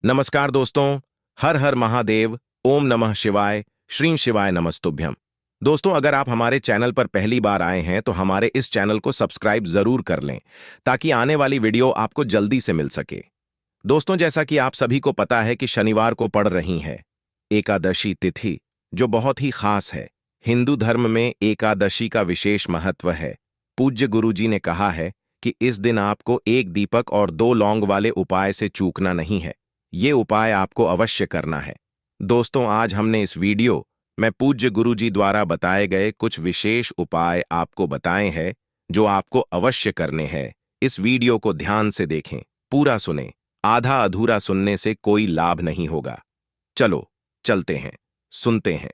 नमस्कार दोस्तों, हर हर महादेव, ओम नमः शिवाय, श्रीं शिवाय नमस्तुभ्यम। दोस्तों, अगर आप हमारे चैनल पर पहली बार आए हैं तो हमारे इस चैनल को सब्सक्राइब जरूर कर लें ताकि आने वाली वीडियो आपको जल्दी से मिल सके। दोस्तों, जैसा कि आप सभी को पता है कि शनिवार को पड़ रही है एकादशी तिथि, जो बहुत ही खास है। हिंदू धर्म में एकादशी का विशेष महत्व है। पूज्य गुरुजी ने कहा है कि इस दिन आपको एक दीपक और 2 लौंग वाले उपाय से चूकना नहीं है। ये उपाय आपको अवश्य करना है। दोस्तों, आज हमने इस वीडियो में पूज्य गुरुजी द्वारा बताए गए कुछ विशेष उपाय आपको बताए हैं जो आपको अवश्य करने हैं। इस वीडियो को ध्यान से देखें, पूरा सुनें। आधा अधूरा सुनने से कोई लाभ नहीं होगा। चलो चलते हैं, सुनते हैं।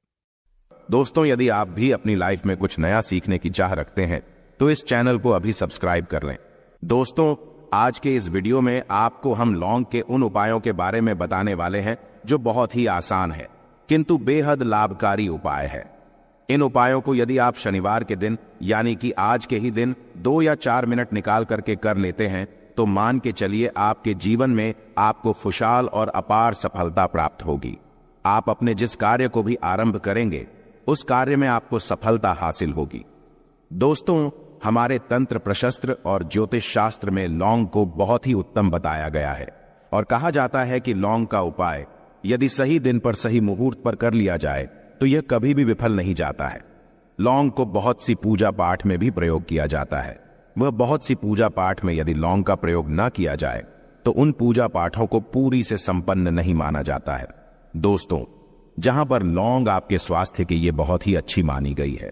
दोस्तों, यदि आप भी अपनी लाइफ में कुछ नया सीखने की चाह रखते हैं तो इस चैनल को अभी सब्सक्राइब कर लें। दोस्तों, आज के इस वीडियो में आपको हम लौंग के उन उपायों के बारे में बताने वाले हैं जो बहुत ही आसान है किंतु बेहद लाभकारी उपाय है। इन उपायों को यदि आप शनिवार के दिन यानी कि आज के ही दिन 2 या 4 मिनट निकाल करके कर लेते हैं तो मान के चलिए आपके जीवन में आपको खुशहाल और अपार सफलता प्राप्त होगी। आप अपने जिस कार्य को भी आरंभ करेंगे उस कार्य में आपको सफलता हासिल होगी। दोस्तों, हमारे तंत्र प्रशस्त्र और ज्योतिष शास्त्र में लौंग को बहुत ही उत्तम बताया गया है और कहा जाता है कि लौंग का उपाय यदि सही दिन पर सही मुहूर्त पर कर लिया जाए तो यह कभी भी विफल नहीं जाता है। लौंग को बहुत सी पूजा पाठ में भी प्रयोग किया जाता है। वह बहुत सी पूजा पाठ में यदि लौंग का प्रयोग न किया जाए तो उन पूजा पाठों को पूरी से संपन्न नहीं माना जाता है। दोस्तों, जहां पर लौंग आपके स्वास्थ्य के लिए बहुत ही अच्छी मानी गई है,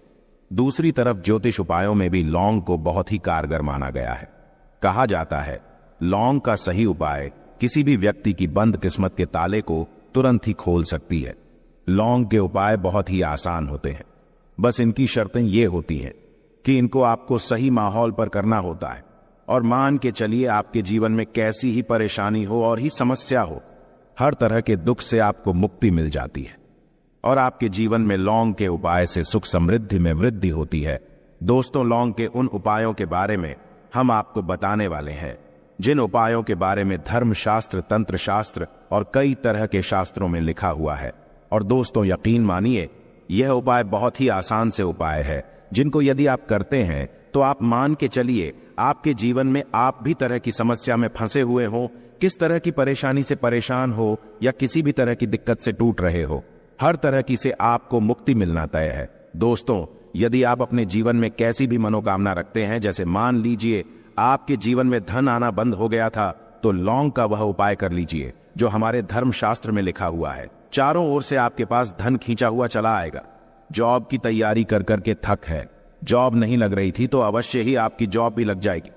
दूसरी तरफ ज्योतिष उपायों में भी लौंग को बहुत ही कारगर माना गया है। कहा जाता है लौंग का सही उपाय किसी भी व्यक्ति की बंद किस्मत के ताले को तुरंत ही खोल सकती है। लौंग के उपाय बहुत ही आसान होते हैं, बस इनकी शर्तें ये होती हैं कि इनको आपको सही माहौल पर करना होता है और मान के चलिए आपके जीवन में कैसी ही परेशानी हो और ही समस्या हो, हर तरह के दुख से आपको मुक्ति मिल जाती है और आपके जीवन में लौंग के उपाय से सुख समृद्धि में वृद्धि होती है। दोस्तों, लौंग के उन उपायों के बारे में हम आपको बताने वाले हैं जिन उपायों के बारे में धर्म शास्त्र, तंत्र शास्त्र और कई तरह के शास्त्रों में लिखा हुआ है। और दोस्तों, यकीन मानिए यह उपाय बहुत ही आसान से उपाय है जिनको यदि आप करते हैं तो आप मान के चलिए आपके जीवन में आप भी तरह की समस्या में फंसे हुए हो, किस तरह की परेशानी से परेशान हो या किसी भी तरह की दिक्कत से टूट रहे हो, हर तरह की से आपको मुक्ति मिलना तय है। दोस्तों, यदि आप अपने जीवन में कैसी भी मनोकामना रखते हैं, जैसे मान लीजिए आपके जीवन में धन आना बंद हो गया था, तो लौंग का वह उपाय कर लीजिए जो हमारे धर्म शास्त्र में लिखा हुआ है। चारों ओर से आपके पास धन खींचा हुआ चला आएगा। जॉब की तैयारी कर करके थक है, जॉब नहीं लग रही थी तो अवश्य ही आपकी जॉब भी लग जाएगी।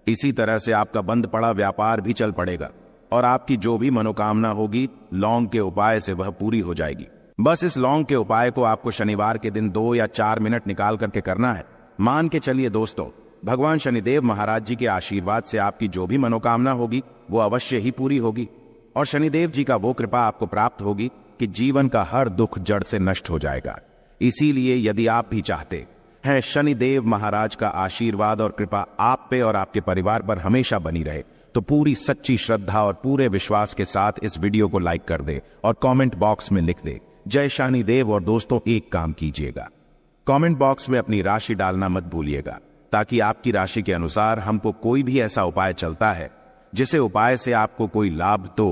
इसी तरह से आपका बंद पड़ा व्यापार भी चल पड़ेगा और आपकी जो भी मनोकामना होगी लौंग के उपाय से वह पूरी हो जाएगी। बस इस लौंग के उपाय को आपको शनिवार के दिन 2 या 4 मिनट निकाल करके करना है। मान के चलिए दोस्तों, भगवान शनिदेव महाराज जी के आशीर्वाद से आपकी जो भी मनोकामना होगी वो अवश्य ही पूरी होगी और शनिदेव जी का वो कृपा आपको प्राप्त होगी कि जीवन का हर दुख जड़ से नष्ट हो जाएगा। इसीलिए यदि आप भी चाहते हैं शनिदेव महाराज का आशीर्वाद और कृपा आप पे और आपके परिवार पर हमेशा बनी रहे, तो पूरी सच्ची श्रद्धा और पूरे विश्वास के साथ इस वीडियो को लाइक कर दे और कमेंट बॉक्स में लिख दे जय शनिदेव। और दोस्तों, एक काम कीजिएगा, कमेंट बॉक्स में अपनी राशि डालना मत भूलिएगा ताकि आपकी राशि के अनुसार हमको कोई भी ऐसा उपाय चलता है जिसे उपाय से आपको कोई लाभ तो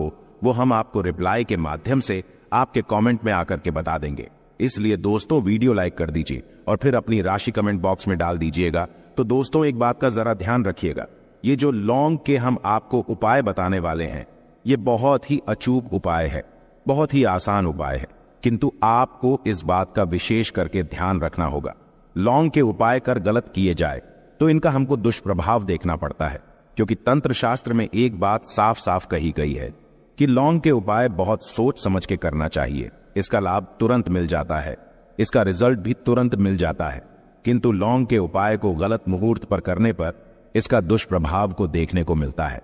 वो हम आपको रिप्लाई के माध्यम से आपके कमेंट में आकर के बता देंगे। इसलिए दोस्तों, वीडियो लाइक कर दीजिए और फिर अपनी राशि कमेंट बॉक्स में डाल दीजिएगा। तो दोस्तों, एक बात का जरा ध्यान रखिएगा, ये जो लौंग के हम आपको उपाय बताने वाले हैं ये बहुत ही अचूक उपाय है, बहुत ही आसान उपाय है, किंतु आपको इस बात का विशेष करके ध्यान रखना होगा। लौंग के उपाय कर गलत किए जाए तो इनका हमको दुष्प्रभाव देखना पड़ता है, क्योंकि तंत्र शास्त्र में एक बात साफ साफ कही गई है कि लौंग के उपाय बहुत सोच समझ के करना चाहिए। इसका लाभ तुरंत मिल जाता है, इसका रिजल्ट भी तुरंत मिल जाता है, किंतु लौंग के उपाय को गलत मुहूर्त पर करने पर इसका दुष्प्रभाव को देखने को मिलता है।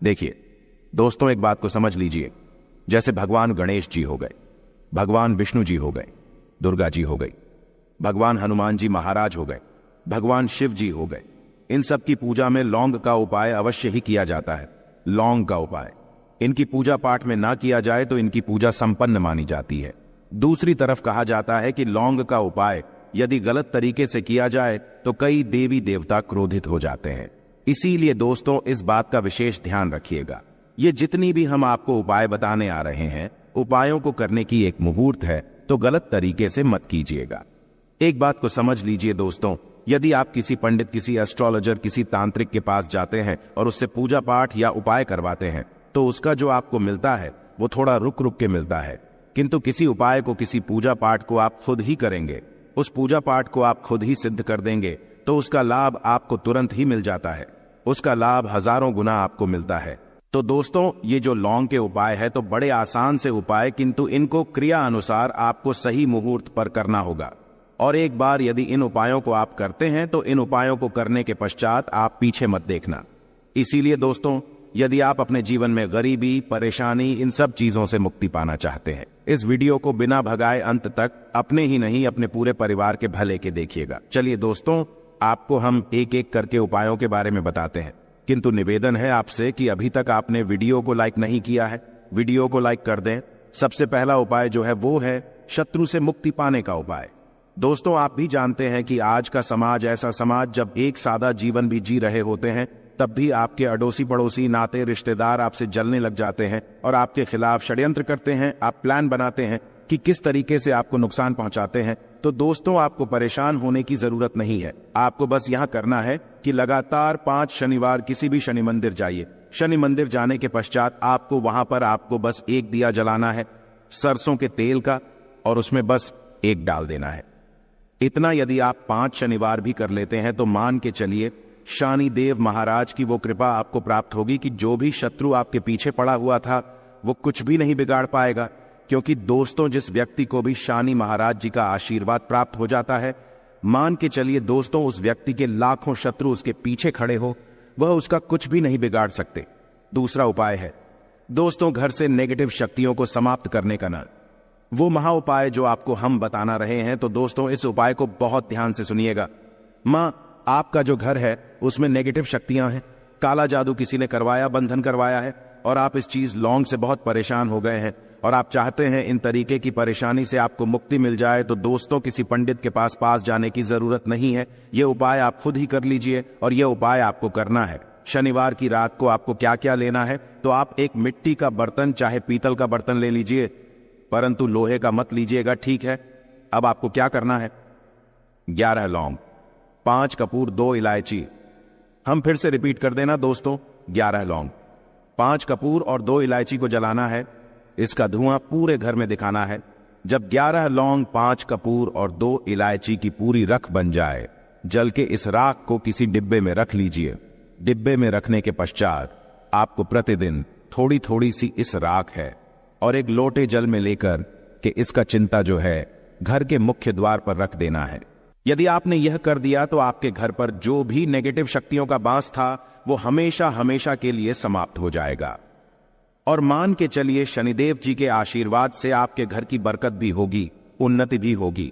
देखिए दोस्तों, एक बात को समझ लीजिए, जैसे भगवान गणेश जी हो गए, भगवान विष्णु जी हो गए, दुर्गा जी हो गई, भगवान हनुमान जी महाराज हो गए, भगवान शिव जी हो गए, इन सब की पूजा में लौंग का उपाय अवश्य ही किया जाता है। लौंग का उपाय इनकी पूजा पाठ में ना किया जाए तो इनकी पूजा संपन्न मानी जाती है। दूसरी तरफ कहा जाता है कि लौंग का उपाय यदि गलत तरीके से किया जाए तो कई देवी देवता क्रोधित हो जाते हैं। इसीलिए दोस्तों इस बात का विशेष ध्यान रखिएगा। ये जितनी भी हम आपको उपाय बताने आ रहे हैं, उपायों को करने की एक मुहूर्त है, तो गलत तरीके से मत कीजिएगा। एक बात को समझ लीजिए दोस्तों, यदि आप किसी पंडित, किसी एस्ट्रोलॉजर, किसी तांत्रिक के पास जाते हैं और उससे पूजा पाठ या उपाय करवाते हैं तो उसका जो आपको मिलता है वो थोड़ा रुक रुक के मिलता है। किंतु किसी उपाय को, किसी पूजा पाठ को आप खुद ही करेंगे, उस पूजा पाठ को आप खुद ही सिद्ध कर देंगे तो उसका लाभ आपको तुरंत ही मिल जाता है। उसका लाभ हजारों गुना आपको मिलता है। तो दोस्तों ये जो लौंग के उपाय है तो बड़े आसान से उपाय, किंतु इनको क्रिया अनुसार आपको सही मुहूर्त पर करना होगा। और एक बार यदि इन उपायों को आप करते हैं तो इन उपायों को करने के पश्चात आप पीछे मत देखना। इसीलिए दोस्तों यदि आप अपने जीवन में गरीबी, परेशानी, इन सब चीजों से मुक्ति पाना चाहते हैं, इस वीडियो को बिना भगाए अंत तक अपने ही नहीं अपने पूरे परिवार के भले के देखिएगा। चलिए दोस्तों आपको हम एक एक करके उपायों के बारे में बताते हैं, किंतु निवेदन है आपसे कि अभी तक आपने वीडियो को लाइक नहीं किया है, वीडियो को लाइक कर दें। सबसे पहला उपाय जो है वो है शत्रु से मुक्ति पाने का उपाय। दोस्तों आप भी जानते हैं कि आज का समाज ऐसा समाज, जब एक सादा जीवन भी जी रहे होते हैं तब भी आपके अड़ोसी पड़ोसी, नाते रिश्तेदार आपसे जलने लग जाते हैं और आपके खिलाफ षड्यंत्र करते हैं। आप प्लान बनाते हैं कि किस तरीके से आपको नुकसान पहुंचाते हैं। तो दोस्तों आपको परेशान होने की जरूरत नहीं है। आपको बस यहां करना है कि लगातार 5 शनिवार किसी भी शनि मंदिर जाइए। शनि मंदिर जाने के पश्चात आपको वहां पर आपको बस एक दिया जलाना है सरसों के तेल का, और उसमें बस एक डाल देना है। इतना यदि आप 5 शनिवार भी कर लेते हैं तो मान के चलिए शनि देव महाराज की वो कृपा आपको प्राप्त होगी कि जो भी शत्रु आपके पीछे पड़ा हुआ था वो कुछ भी नहीं बिगाड़ पाएगा। क्योंकि दोस्तों जिस व्यक्ति को भी शनि महाराज जी का आशीर्वाद प्राप्त हो जाता है, मान के चलिए दोस्तों उस व्यक्ति के लाखों शत्रु उसके पीछे खड़े हो, वह उसका कुछ भी नहीं बिगाड़ सकते। दूसरा उपाय है दोस्तों घर से नेगेटिव शक्तियों को समाप्त करने का न वो महा उपाय जो आपको हम बताना रहे हैं। तो दोस्तों इस उपाय को बहुत ध्यान से सुनिएगा। मां आपका जो घर है उसमें नेगेटिव शक्तियां हैं, काला जादू किसी ने करवाया, बंधन करवाया है, और आप इस चीज लौंग से बहुत परेशान हो गए हैं और आप चाहते हैं इन तरीके की परेशानी से आपको मुक्ति मिल जाए। तो दोस्तों किसी पंडित के पास जाने की जरूरत नहीं है। यह उपाय आप खुद ही कर लीजिए और यह उपाय आपको करना है। शनिवार की रात को आपको क्या क्या लेना है, तो आप एक मिट्टी का बर्तन, चाहे पीतल का बर्तन ले लीजिए, परंतु लोहे का मत लीजिएगा, ठीक है। अब आपको क्या करना है, 11 लौंग, 5 कपूर, 2 इलायची। हम फिर से रिपीट कर देना दोस्तों, 11 लौंग, 5 कपूर और 2 इलायची को जलाना है। इसका धुआं पूरे घर में दिखाना है। जब 11 लौंग, 5 कपूर और 2 इलायची की पूरी रख बन जाए, जल के इस राख को किसी डिब्बे में रख लीजिए। डिब्बे में रखने के पश्चात आपको प्रतिदिन थोड़ी थोड़ी सी इस राख है और एक लोटे जल में लेकर के इसका चिंता जो है घर के मुख्य द्वार पर रख देना है। यदि आपने यह कर दिया तो आपके घर पर जो भी नेगेटिव शक्तियों का बांस था वो हमेशा हमेशा के लिए समाप्त हो जाएगा। और मान के चलिए शनिदेव जी के आशीर्वाद से आपके घर की बरकत भी होगी, उन्नति भी होगी।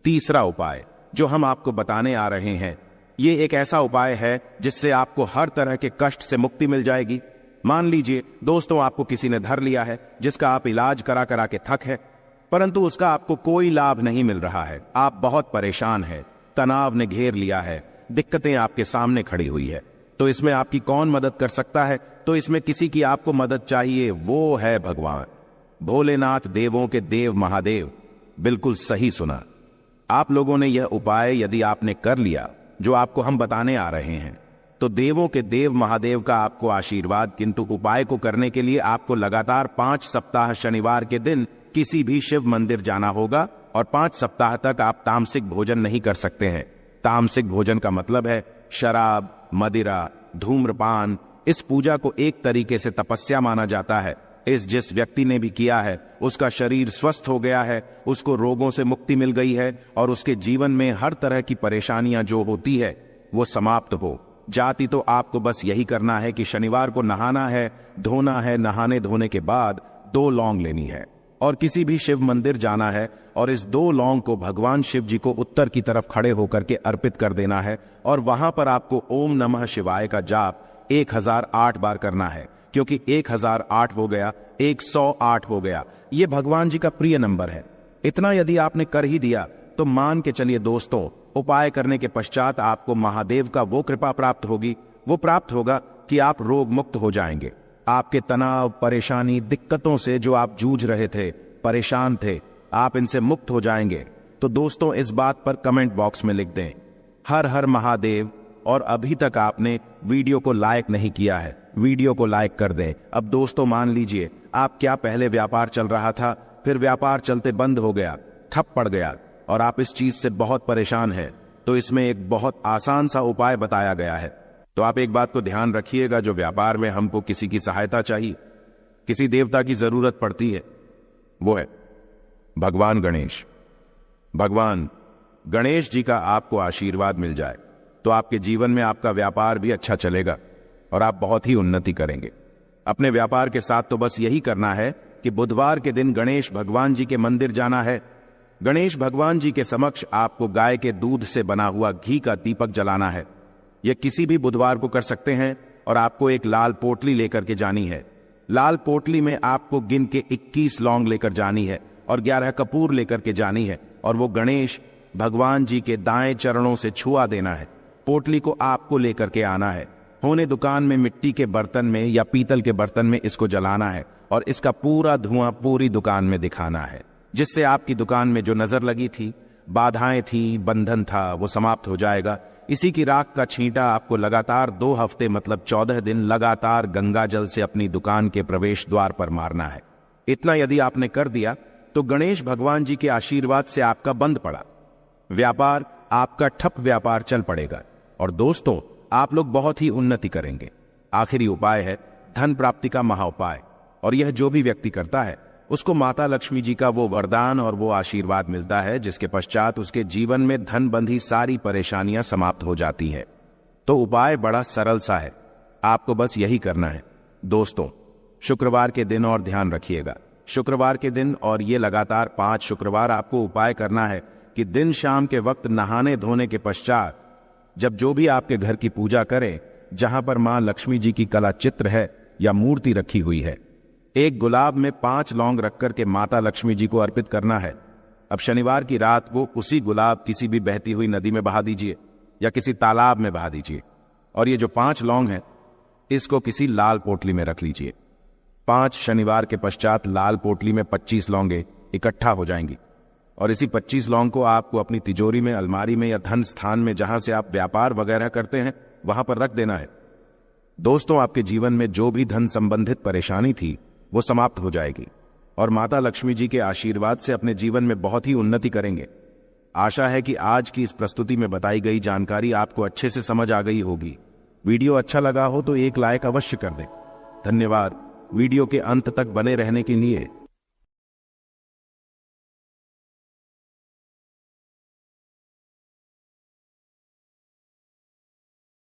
तीसरा उपाय जो हम आपको बताने आ रहे हैं, ये एक ऐसा उपाय है जिससे आपको हर तरह के कष्ट से मुक्ति मिल जाएगी। मान लीजिए दोस्तों आपको किसी ने धर लिया है जिसका आप इलाज करा करा के थक है, परंतु उसका आपको कोई लाभ नहीं मिल रहा है। आप बहुत परेशान हैं, तनाव ने घेर लिया है, दिक्कतें आपके सामने खड़ी हुई है। तो इसमें आपकी कौन मदद कर सकता है? तो इसमें किसी की आपको मदद चाहिए, वो है भगवान भोलेनाथ, देवों के देव महादेव। बिल्कुल सही सुना। आप लोगों ने यह उपाय यदि आपने कर लिया जो आपको हम बताने आ रहे हैं, तो देवों के देव महादेव का आपको आशीर्वाद। किंतु उपाय को करने के लिए आपको लगातार 5 सप्ताह शनिवार के दिन किसी भी शिव मंदिर जाना होगा और 5 सप्ताह तक आप तामसिक भोजन नहीं कर सकते हैं। तामसिक भोजन का मतलब है शराब, मदिरा, धूम्रपान। इस पूजा को एक तरीके से तपस्या माना जाता है। जिस व्यक्ति ने भी किया है उसका शरीर स्वस्थ हो गया है, उसको रोगों से मुक्ति मिल गई है और उसके जीवन में हर तरह की परेशानियां जो होती है वो समाप्त हो जाती। तो आपको बस यही करना है कि शनिवार को नहाना है, धोना है, नहाने धोने के बाद 2 लौंग लेनी है और किसी भी शिव मंदिर जाना है और इस 2 लौंग को भगवान शिव जी को उत्तर की तरफ खड़े होकर के अर्पित कर देना है। और वहां पर आपको ओम नमः शिवाय का जाप 1008 बार करना है। क्योंकि 1008 हो गया, 108 हो गया। ये भगवान जी का प्रिय नंबर है। इतना यदि आपने कर ही दिया तो मान के चलिए दोस्तों, उपाय करने के पश्चात आपको महादेव का वो कृपा प्राप्त होगी, वो प्राप्त होगा कि आप रोग मुक्त हो जाएंगे। आपके तनाव, परेशानी, दिक्कतों से जो आप जूझ रहे थे, परेशान थे, आप इनसे मुक्त हो जाएंगे। तो दोस्तों, इस बात पर कमेंट बॉक्स में लिख दें हर हर महादेव। और अभी तक आपने वीडियो को लाइक नहीं किया है, वीडियो को लाइक कर दें। अब दोस्तों मान लीजिए, आप क्या पहले व्यापार चल रहा था, फिर व्यापार चलते बंद हो गया, ठप पड़ गया और आप इस चीज से बहुत परेशान हैं, तो इसमें एक बहुत आसान सा उपाय बताया गया है। तो आप एक बात को ध्यान रखिएगा, जो व्यापार में हमको किसी की सहायता चाहिए, किसी देवता की जरूरत पड़ती है, वो है भगवान गणेश। भगवान गणेश जी का आपको आशीर्वाद मिल जाए तो आपके जीवन में आपका व्यापार भी अच्छा चलेगा और आप बहुत ही उन्नति करेंगे। अपने व्यापार के साथ तो बस यही करना है कि बुधवार के दिन गणेश भगवान जी के मंदिर जाना है। गणेश भगवान जी के समक्ष आपको गाय के दूध से बना हुआ घी का दीपक जलाना है। यह किसी भी बुधवार को कर सकते हैं और आपको एक लाल पोटली लेकर के जानी है। लाल पोटली में आपको गिन के 21 लौंग लेकर जानी है और 11 कपूर लेकर के जानी है और वो गणेश भगवान जी के दाएं चरणों से छुआ देना है। पोटली को आपको लेकर के आना है। होने दुकान में मिट्टी के बर्तन में या पीतल के बर्तन में इसको जलाना है और इसका पूरा धुआं पूरी दुकान में दिखाना है, जिससे आपकी दुकान में जो नजर लगी थी, बाधाएं थी, बंधन था, वो समाप्त हो जाएगा। इसी की राख का छींटा आपको लगातार 2 हफ्ते मतलब 14 दिन लगातार गंगा जल से अपनी दुकान के प्रवेश द्वार पर मारना है। इतना यदि आपने कर दिया तो गणेश भगवान जी के आशीर्वाद से आपका बंद पड़ा व्यापार, आपका ठप व्यापार चल पड़ेगा और दोस्तों, आप लोग बहुत ही उन्नति करेंगे। आखिरी उपाय है धन प्राप्ति का महाउपाय, और यह जो भी व्यक्ति करता है उसको माता लक्ष्मी जी का वो वरदान और वो आशीर्वाद मिलता है, जिसके पश्चात उसके जीवन में धन बंधी सारी परेशानियां समाप्त हो जाती है। तो उपाय बड़ा सरल सा है, आपको बस यही करना है। दोस्तों, शुक्रवार के दिन और ध्यान रखिएगा, शुक्रवार के दिन और ये लगातार 5 शुक्रवार आपको उपाय करना है कि दिन शाम के वक्त नहाने धोने के पश्चात जब जो भी आपके घर की पूजा करें, जहां पर मां लक्ष्मी जी की कला चित्र है या मूर्ति रखी हुई है, एक गुलाब में 5 लौंग रख करके माता लक्ष्मी जी को अर्पित करना है। अब शनिवार की रात को उसी गुलाब किसी भी बहती हुई नदी में बहा दीजिए या किसी तालाब में बहा दीजिए और ये जो 5 लौंग है इसको किसी लाल पोटली में रख लीजिए। 5 शनिवार के पश्चात लाल पोटली में 25 लौंगे इकट्ठा हो जाएंगी और इसी 25 लौंग को आपको अपनी तिजोरी में, अलमारी में या धन स्थान में जहां से आप व्यापार वगैरह करते हैं वहां पर रख देना है। दोस्तों, आपके जीवन में जो भी धन संबंधित परेशानी थी वो समाप्त हो जाएगी और माता लक्ष्मी जी के आशीर्वाद से अपने जीवन में बहुत ही उन्नति करेंगे। आशा है कि आज की इस प्रस्तुति में बताई गई जानकारी आपको अच्छे से समझ आ गई होगी। वीडियो अच्छा लगा हो तो एक लाइक अवश्य कर दें। धन्यवाद। वीडियो के अंत तक बने रहने के लिए